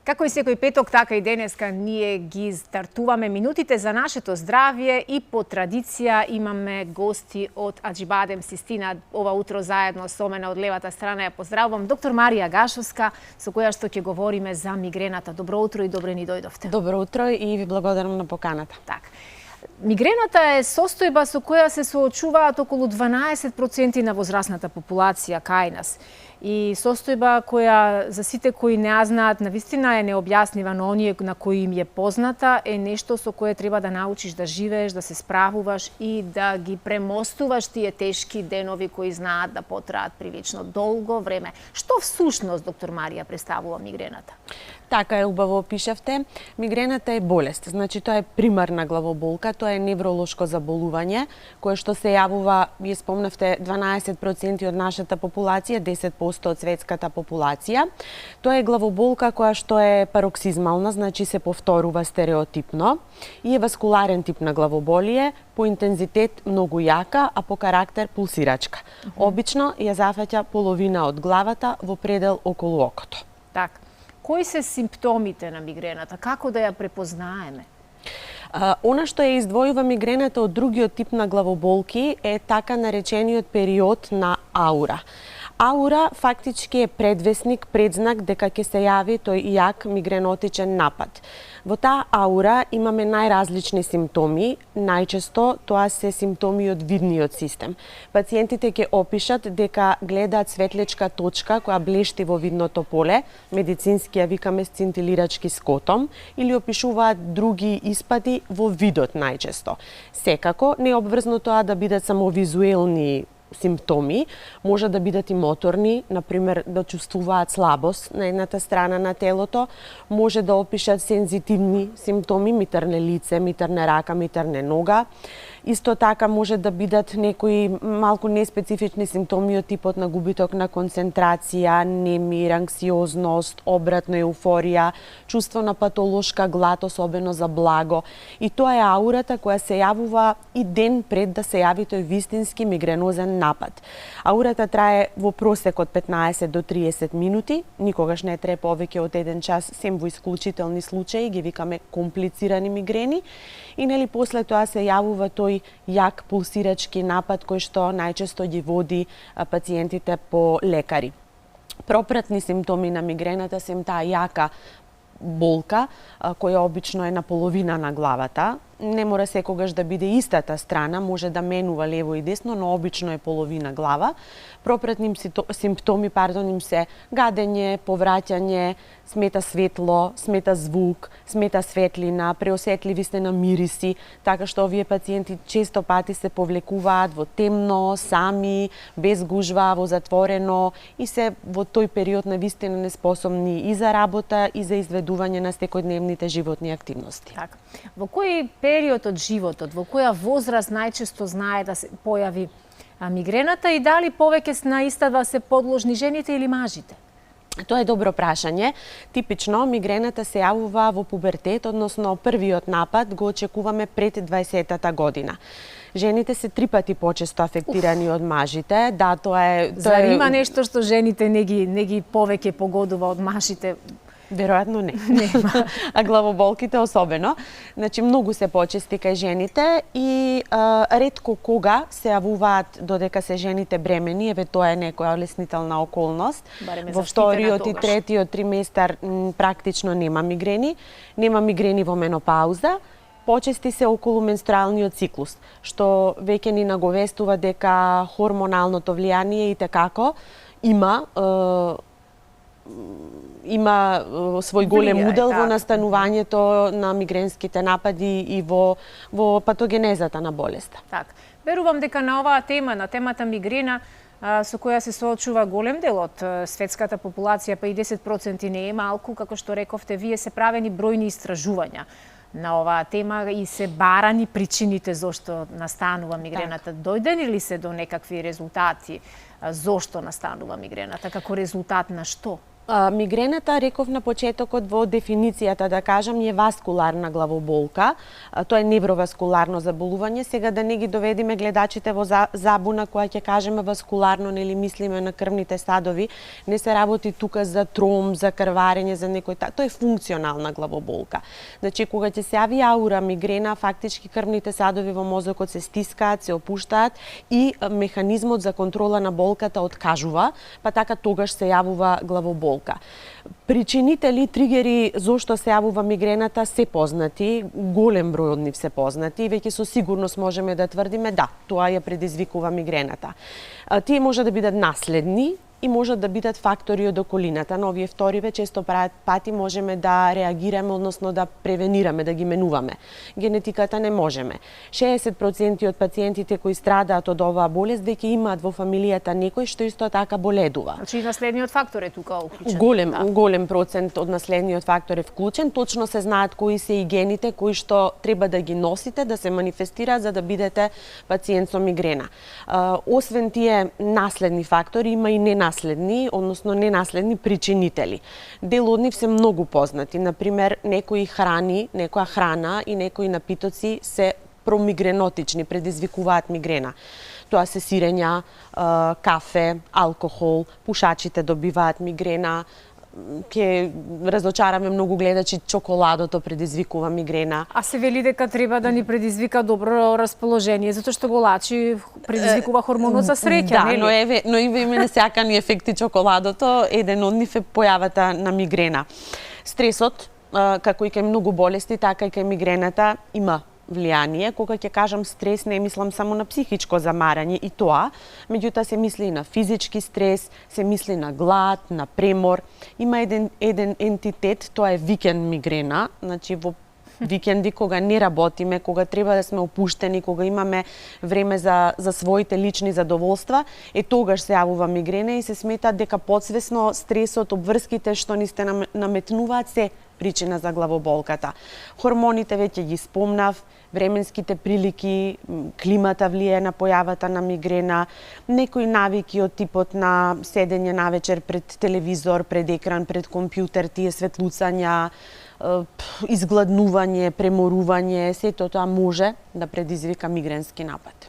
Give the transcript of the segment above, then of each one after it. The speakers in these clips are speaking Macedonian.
Како и секој петок, така и денеска ние ги стартуваме минутите за нашето здравје и по традиција имаме гости од Аџибадем Систина. Ова утро заедно со мене од левата страна ја поздравувам доктор Марија Гашовска, со која што ќе говориме за мигрената. Добро утро и добре ни дојдовте. Добро утро и ви благодарам на поканата. Так. Мигрената е состојба со која се соочуваат околу 12% на возрастната популација кај нас. И состојба која за сите кои не ја знаат, навистина е необјаснива, но оние на кои им е позната е нешто со кое треба да научиш да живееш, да се справуваш и да ги премостуваш тие тешки денови кои знаат да потраат прилично долго време. Што всушност, доктор Марија, представува мигрената? Така е, убаво опишавте. Мигрената е болест, значи тоа е примарна главоболка, тоа е невролошко заболување, кое што се јавува, вие спомнавте, 12% од нашата популација, 10% од светската популација. Тоа е главоболка која што е пароксизмална, значи се повторува стереотипно и е васкуларен тип на главоболие, по интензитет многу јака, а по карактер пулсирачка. Обично ја зафаќа половина од главата во предел околу окото. Така. Кои се симптомите на мигрената? Како да ја препознаеме? Она што ја издвојува мигрената од другиот тип на главоболки е така наречениот период на аура. Аура фактички е предвесник, предзнак дека ќе се јави тој јак мигренотичен напад. Во таа аура имаме најразлични симптоми, најчесто тоа се симптоми од видниот систем. Пациентите ќе опишат дека гледаат светлечка точка која блешти во видното поле, медицински ја викаме сцинтилирачки скотом, или опишуваат други испади во видот најчесто. Секако, не е обврзно тоа да бидат само визуелни симптоми, може да бидат и моторни, например да чувствуваат слабост на едната страна на телото, може да опишат сензитивни симптоми, митрне лице, митрне рака, митрне нога. Исто така може да бидат некои малку неспецифични симптоми од типот на губиток на концентрација, немир, анксиозност, обратно еуфорија, чувство на патолошка глад, особено за благо. И тоа е аурата која се јавува и ден пред да се јави тој вистински мигренозен напад. Аурата трае во просек од 15 до 30 минути, никогаш не трае повеќе од 1 час, сем во исклучителни случаи, ги викаме комплицирани мигрени, и нели после тоа се јавува тој јак пулсирачки напад кој што најчесто ги води пациентите по лекари. Пропратни симптоми на мигрената се таа јака болка, која обично е на половина на главата. Не мора секогаш да биде истата страна, може да менува лево и десно, но обично е половина глава. Пропратни симптоми, им се гадење, повраќање, смета светло, смета звук, смета светлина, преосетливи сте на мириси, така што овие пациенти често пати се повлекуваат во темно, сами, без гужва, во затворено и се во тој период на вистина неспособни и за работа и за изведување на секојдневните животни активности. Така. Во кој период од животот, во која возраст најчесто знае да се појави мигрената и дали повеќе на истава се подложни жените или мажите? Тоа е добро прашање. Типично мигрената се јавува во пубертет, односно првиот напад го очекуваме пред 20-та година. Жените се 3 пати почесто афектирани од мажите. Да, тоа е... Зар има нешто што жените не ги повеќе погодува од мажите? Веројатно не. Нема. А главоболките особено. Значи, многу се почести кај жените и ретко кога се јавуваат додека се жените бремени, еве тоа е некоја олеснителна околност. Во вториот и третиот триместар практично нема мигрени. Нема мигрени во менопауза. Почести се околу менструалниот циклус, што веќе ни наговестува дека хормоналното влијание и tekako има свој голем удел во настанувањето на мигренските напади и во патогенезата на болеста. Так. Верувам дека на оваа тема, на темата мигрена, со која се соочува голем дел од светската популација, па и 10% не е малку, како што рековте, вие се правени бројни истражувања на оваа тема и се барани причините зошто настанува мигрената. Дојдени ли се до некакви резултати зошто настанува мигрената, како резултат на што? Мигрената, реков на почетокот во дефиницијата, да кажам, е васкуларна главоболка. Тоа е невроваскуларно заболување. Сега да не ги доведиме гледачите во забуна која ќе кажеме васкуларно, нели мислиме на крвните садови, не се работи тука за тромб, за крварење, за некој тоа е функционална главоболка. Значи кога ќе се јави аура мигрена, фактички крвните садови во мозокот се стискаат, се опуштаат и механизмот за контрола на болката откажува, па така тогаш се јавува главоболка. Причинители, тригери зошто се јавува мигрената се познати, голем број од нив се познати и веќе со сигурност можеме да тврдиме да, тоа ја предизвикува мигрената. Тие може да бидат наследни и можат да бидат фактори од околината, но овие вториве често пати можеме да реагираме, односно да превенираме, да ги менуваме. Генетиката не можеме. 60% од пациентите кои страдаат од оваа болест веќе имаат во фамилијата некој што исто така боледува. Значи и наследниот фактор е тука уклучен. Голем процент од наследниот фактор е вклучен. Точно се знаат кои се и гените кои што треба да ги носите, да се манифестираат за да бидете пациент со мигрена. Освен тие наследни фактори, има и ненаследни, односно ненаследни причинители. Дел од нив се многу познати. Например, некои храни, некоја храна и некои напитоци се промигренотични, предизвикуваат мигрена. Тоа се сирења, кафе, алкохол, пушачите добиваат мигрена, ќе разочараме многу гледачи, чоколадото предизвикува мигрена. А се вели дека треба да ни предизвика добро расположение, затоа што голачи предизвикува хормонот за среќа, нели? Но еве несакани ефекти чоколадото, еден од нив е појавата на мигрена. Стресот, како и кај многу болести, така и кај мигрената има влијание. Кога ќе кажам стрес, не мислам само на психичко замарање и тоа, меѓутоа се мисли и на физички стрес, се мисли на глад, на премор. Има еден ентитет, тоа е викенд мигрена, значи во викенди кога не работиме, кога треба да сме опуштени, кога имаме време за своите лични задоволства, тогаш се јавува мигрена и се смета дека подсвесно стресот, обврските што ни сте наметнуваат се причина за главоболката. Хормоните веќе ги спомнав, временските прилики, климата влијае на појавата на мигрена, некои навики од типот на седење навечер пред телевизор, пред екран, пред компјутер, тие светлуцања, изгладнување, преморување, сето тоа може да предизвика мигренски напад.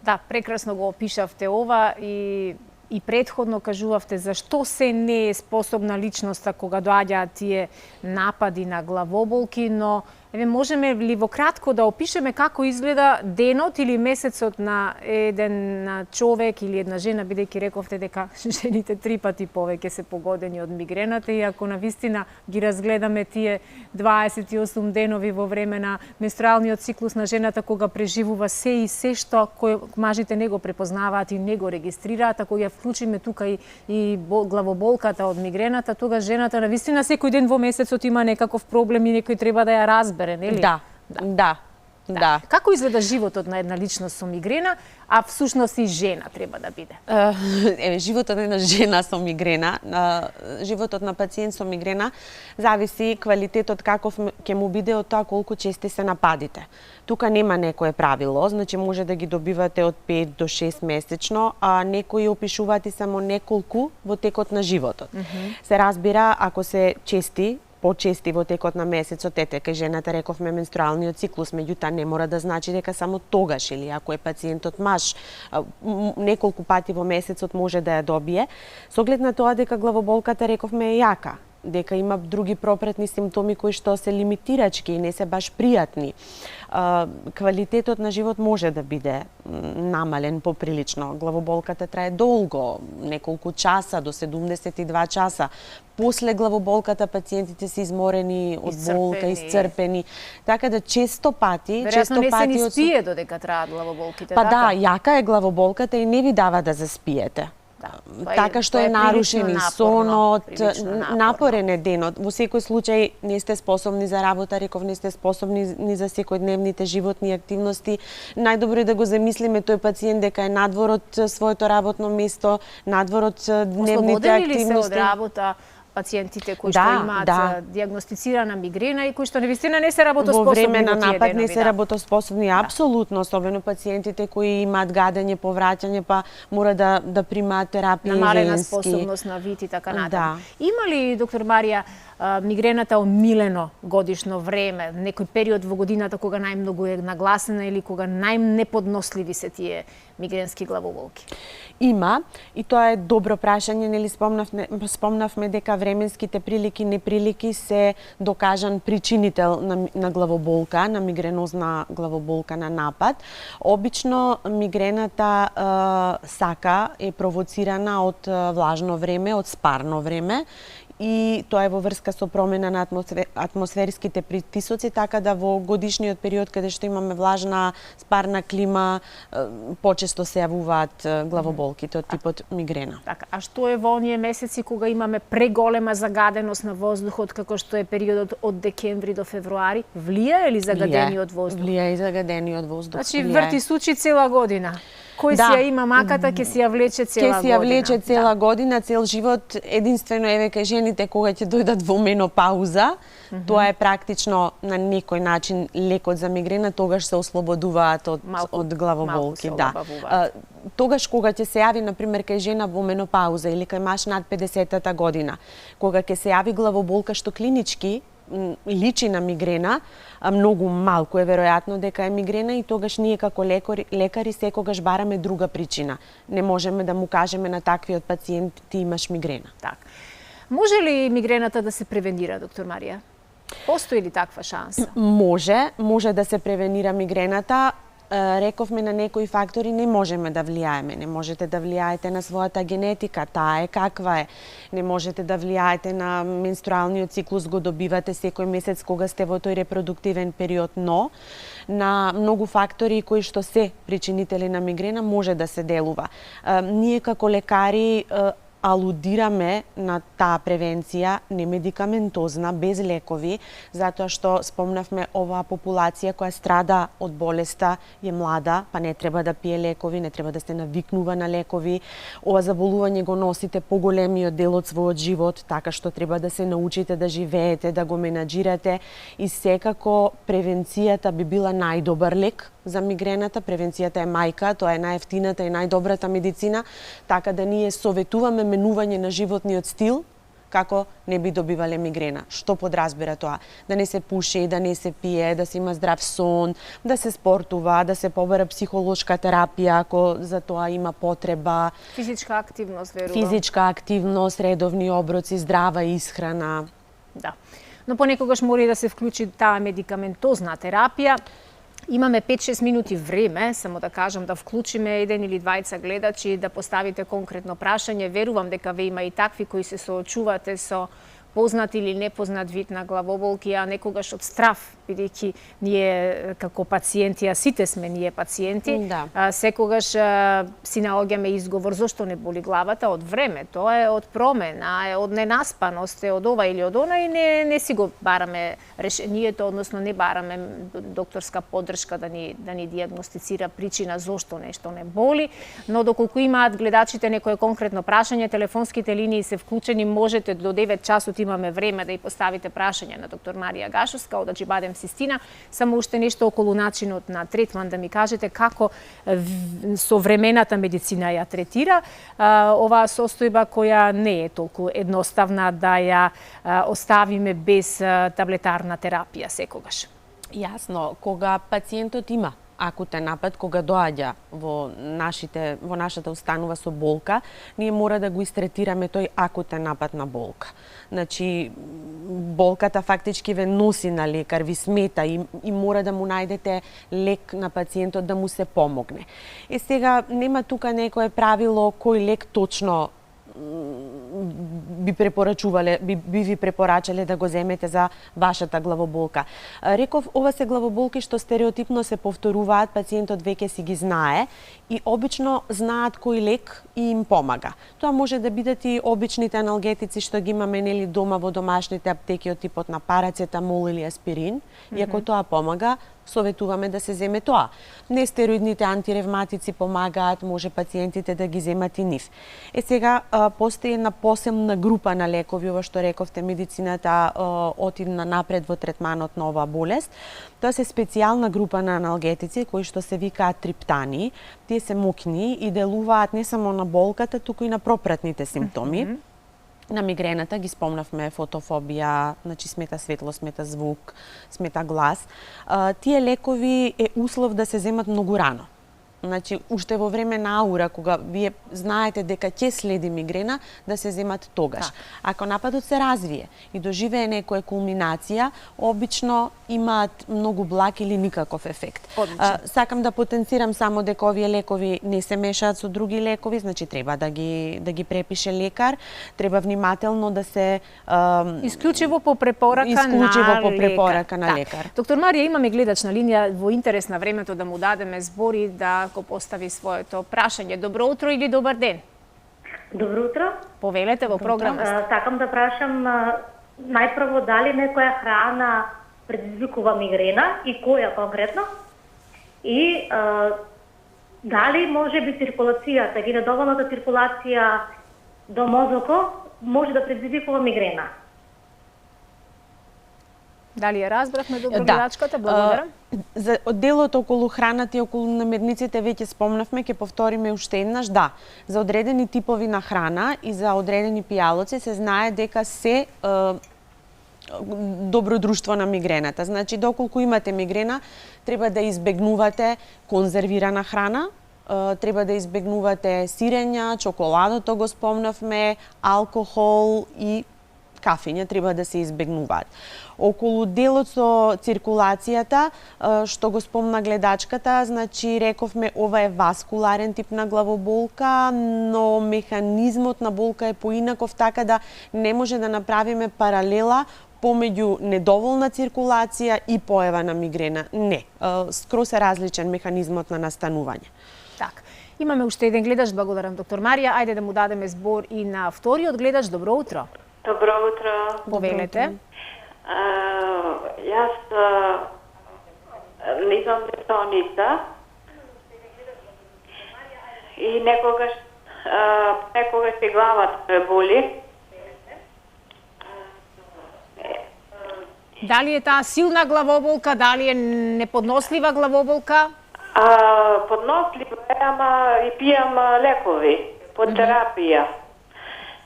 Да, прекрасно го опишавте ова и претходно кажувавте зашто се не е способна личноста кога доаѓаат тие напади на главоболки, но можеме ли во кратко да опишеме како изгледа денот или месецот на еден човек или една жена, бидејќи рековте дека жените 3 пати повеќе се погодени од мигрената и ако навистина ги разгледаме тие 28 денови во време на менструалниот циклус на жената кога преживува се и се што кој мажите не го препознаваат и не го регистрираат, ако ја вклучиме тука и главоболката од мигрената, тога жената навистина секој ден во месецот има некаков проблем и некој треба да ја разбере, нели? Да. Како изгледа животот на една личност со мигрена, а всушност и жена треба да биде? Животот на една жена со мигрена, животот на пациент со мигрена, зависи квалитетот каков ќе му биде од тоа колку чести се нападите. Тука нема некое правило, значи може да ги добивате од 5 до 6 месечно, а некои опишуваат и само неколку во текот на животот. Се разбира, ако се чести, почести во текот на месецот, кај жената рековме менструалниот циклус, меѓутоа не мора да значи дека само тогаш, или ако е пациентот маж, неколку пати во месецот може да ја добие, со оглед на тоа дека главоболката рековме е јака, дека има други пропретни симптоми кои што се лимитирачки и не се баш пријатни. Квалитетот на живот може да биде намален поприлично. Главоболката трае долго, неколку часа, до 72 часа. После главоболката пациентите се изморени од болка, исцрпени. Така да често пати... Веројатно не се ни спие додека траат главоболките. Па да, јака е главоболката и не ви дава да заспиете. Така што е нарушен и сонот, напорен е денот. Во секој случај не сте способни за работа, реков, не сте способни ни за секојдневните животни активности. Најдобро е да го замислиме тој пациент дека е надвор од своето работно место, надвор од дневните активности. Ослободени ли се од работа пациентите кои што имаат диагностицирана мигрена и кои што навистина не се во работоспособни време на во тие напад денови, не се работоспособни, апсолутно, особено пациентите кои имаат гадење, повраќање, па мора да примаат терапија намалена женски. способност на вид и така натаму. Има ли, доктор Марија, мигрената омилено годишно време, некој период во годината кога најмногу е нагласена или кога најнеподносливи се тие мигренски главоболки? Има, и тоа е добро прашање, нели спомнавме дека временските прилики и неприлики се докажан причинител на главоболка, на мигренозна главоболка на напад. Обично мигрената е провоцирана од влажно време, од спарно време, и тоа е во врска со промена на атмосферските притисоци, така да во годишниот период каде што имаме влажна, спарна клима, почесто се јавуваат главоболките од типот мигрена. Така, а што е во оние месеци кога имаме преголема загаденост на воздухот, како што е периодот од декември до февруари? Влијае ли загадениот воздух? Влијае и загадениот воздух. Значи врти сучи цела година. Кој си ја има маката, ќе си ја влече цела година. Ќе си ја влече цела година, цел живот. Единствено еве кај жените кога ќе дојдат во менопауза, тоа е практично на некој начин лекот за мигрена, тогаш се ослободуваат од главоболки, Тогаш кога ќе се јави на пример кај жена во менопауза или кај маж над 50-та година, кога ќе се јави главоболка што клинички личи на мигрена, многу малку е веројатно дека е мигрена и тогаш ние како лекари секогаш бараме друга причина. Не можеме да му кажеме на таквиот пациент ти имаш мигрена. Так. Може ли мигрената да се превенира, доктор Марија? Постои ли таква шанса? Може да се превенира мигрената. Рековме на некои фактори не можеме да влијаеме. Не можете да влијаете на својата генетика, таа е каква е. Не можете да влијаете на менструалниот циклус, го добивате секој месец кога сте во тој репродуктивен период, но на многу фактори кои што се причинители на мигрена може да се делува. Ние како лекари алудираме на таа превенција немедикаментозна, без лекови, затоа што спомнавме оваа популација која страда од болеста е млада, па не треба да пие лекови, не треба да се навикнува на лекови. Ова заболување го носите поголемиот дел од својот живот, така што треба да се научите да живеете, да го менаџирате и секако превенцијата би била најдобар лек за мигрената. Превенцијата е мајка, тоа е најефтината и најдобрата медицина, така да ние советуваме менување на животниот стил како не би добивале мигрена. Што подразбира тоа? Да не се пуши, да не се пие, да се има здрав сон, да се спортува, да се побара психолошка терапија ако за тоа има потреба. Физичка активност, верувам. Физичка активност, редовни оброци, здрава исхрана. Да. Но понекогаш мора и да се вклучи таа медикаментозна терапија. Имаме 5-6 минути време, само да кажам, да вклучиме еден или двајца гледачи, да поставите конкретно прашање. Верувам дека ве има и такви кои се соочувате со познат или непознат вид на главоболки, а некогаш од страв, бидејќи ние како пациенти, а сите сме ние пациенти, секогаш си наоѓаме изговор зошто не боли главата од време, тоа е од промена, е од ненаспаност, е од ова или од она и не си го бараме решението, односно не бараме докторска поддршка да ни диагностицира причина зошто нешто не боли, но доколку имаат гледачите некое конкретно прашање, телефонските линии се вклучени, можете до 9 часот имаме време да ја поставите прашање на доктор Марија Гашовска од Аџибадем Систина. Само уште нешто околу начинот на третман да ми кажете како современата медицина ја третира оваа состојба која не е толку едноставна да ја оставиме без таблетарна терапија секогаш. Јасно, кога пациентот има акутен напад, кога доаѓа во нашата установа со болка, ние мора да го истретираме тој акутен напад на болка. Значи, болката фактички ве носи на лекар, ви смета и мора да му најдете лек на пациентот да му се помогне. Сега, нема тука некое правило кој лек точно би ви препорачале да го земете за вашата главоболка. Реков, ова се главоболки што стереотипно се повторуваат, пациентот веќе си ги знае и обично знаат кој лек и им помага. Тоа може да бидат и обичните аналгетици што ги имаме дома во домашните аптеки од типот на парацетамол или аспирин. И ако тоа помага, советуваме да се земе тоа. Нестероидните антиревматици помагаат, може пациентите да ги земат и нив. Сега постои една посебна група на лекови, ова што рековте, медицината отидна напред во третманот на оваа болест. Тоа се специјална група на аналгетици кои што се викаат триптани. Тие се моќни и делуваат не само на болката, туку и на пропратните симптоми. На мигрената ги спомнавме фотофобија, значи смета светло, смета звук, смета глас. Тие лекови е услов да се земат многу рано. Значи, уште во време на аура, кога вие знаете дека ќе следи мигрена, да се земат тогаш. Ако нападот се развие и доживее некоја кулминација, обично имаат многу благ или никаков ефект. Сакам да потенцирам само дека овие лекови не се мешаат со други лекови, значи треба да ги препише лекар, треба внимателно да се исклучиво по препорака на лекар. Доктор Марија, имаме гледач на линија, во интерес на времето да му дадеме збори да го постави своето прашање. Добро утро или добар ден? Добро утро. Повелете во програма. Сакам да прашам најпрво дали некоја храна предизвикува мигрена и која конкретно? И дали може би циркулацијата или недоволната циркулација до мозокот може да предизвикува мигрена? Дали ја разбрахме добро гледачката? Благодарам. За делот околу храната и околу намирниците веќе спомнавме, ќе повториме уште еднаш. Да, за одредени типови на храна и за одредени пијалоци се знае дека се добро друштво на мигрената. Значи, доколку имате мигрена, треба да избегнувате конзервирана храна, треба да избегнувате сирења, чоколадото го спомнавме, алкохол и кафење треба да се избегнуваат. Околу делот со циркулацијата, што го спомна гледачката, значи рековме ова е васкуларен тип на главоболка, но механизмот на болка е поинаков, така да не може да направиме паралела помеѓу недоволна циркулација и појава на мигрена. Не, скроз е различен механизмот на настанување. Так. Имаме уште еден гледач, благодарам доктор Марија. Ајде да му дадеме збор и на вториот гледач. Добро утро. Добро утро. Повелете. Јас имам бесоница и некогаш и главата ме боли. Дали е таа силна главоболка, дали е неподнослива главоболка? Поднослива е, ама и пијам лекови по терапија.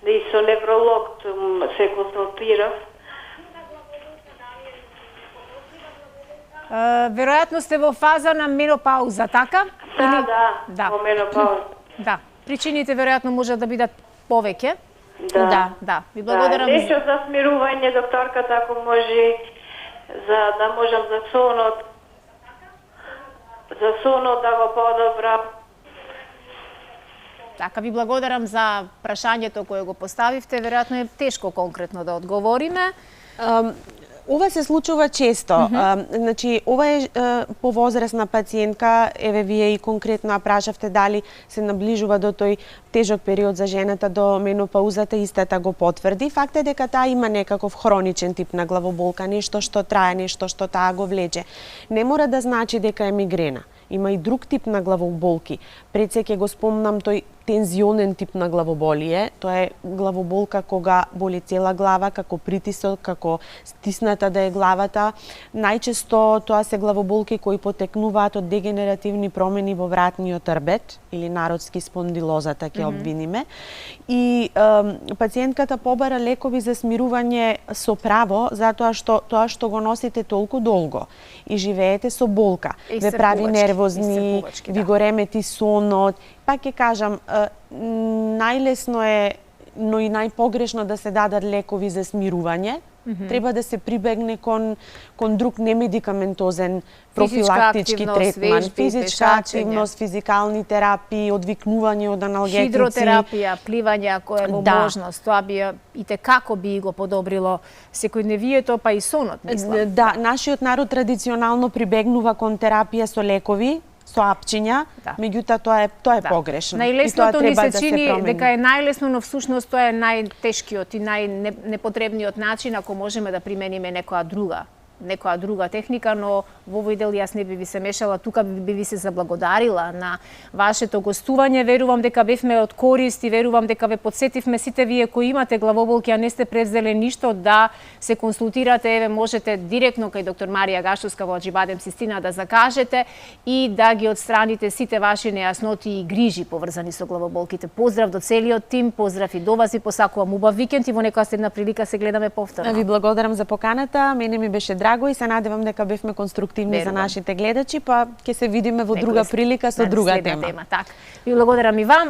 И со невролог се консултирав. Веројатно сте во фаза на менопауза, така? Да, во менопауза. Да, причините веројатно можат да бидат повеќе. Да. Ви благодарам. Нешто за смирување, докторката, ако може, за да можам за сонот да го подобрам. Така, ви благодарам за прашањето кое го поставивте. Веројатно е тешко конкретно да одговориме. Ова се случува често. Значи, ова е повозрасна пациентка, еве вие и конкретно прашавте дали се наближува до тој тежок период за жената до менопаузата, истата го потврди. Факт е дека таа има некаков хроничен тип на главоболка, нешто што трае, нешто што таа го влече. Не мора да значи дека е мигрена. Има и друг тип на главоболки. Пред се ќе го спомнам тој тензионен тип на главоболие. Тоа е главоболка кога боли цела глава, како притисок, како стисната да е главата. Најчесто тоа се главоболки кои потекнуваат од дегенеративни промени во вратниот рбет или народски спондилозата ќе обвиниме. И пациентката побара лекови за смирување со право, затоа што тоа што го носите толку долго и живеете со болка, ве прави нервозни, ви го ремети сонот. Пак ќе кажам, најлесно е, но и најпогрешно да се дадат лекови за смирување. Треба да се прибегне кон друг немедикаментозен профилактички третман, физичка активност, физикални терапии, одвикнување од аналгетици. Хидротерапија, пливање ако е можност, тоа би и те како би го подобрило секојдневието, па и сонот, мислам. Да, нашиот народ традиционално прибегнува кон терапија со лекови, со апчиња, меѓутоа тоа е погрешно. Најлесното ни се чини дека е најлесно, но всушност тоа е најтешкиот и најнепотребниот начин ако можеме да примениме некоја друга некоја друга техника, но во овој дел јас не би ви се мешала, тука би ви се заблагодарила на вашето гостување. Верувам дека бевме од корист и верувам дека ве подсетивме сите вие кои имате главоболки, а не сте превзеле ништо, да се консултирате, еве можете директно кај доктор Марија Гаштовска во Аџибадем Систина да закажете и да ги отстраните сите ваши нејасноти и грижи поврзани со главоболките. Поздрав до целиот тим, поздрав и до вас и посакувам убав викенд и во некоја следна прилика се гледаме повторно. Ви благодарам за поканата, мене ми беше драго и се надевам дека бевме конструктивни за нашите гледачи, па ќе се видиме во друга прилика со друга тема. Така. Ви благодарам и вам.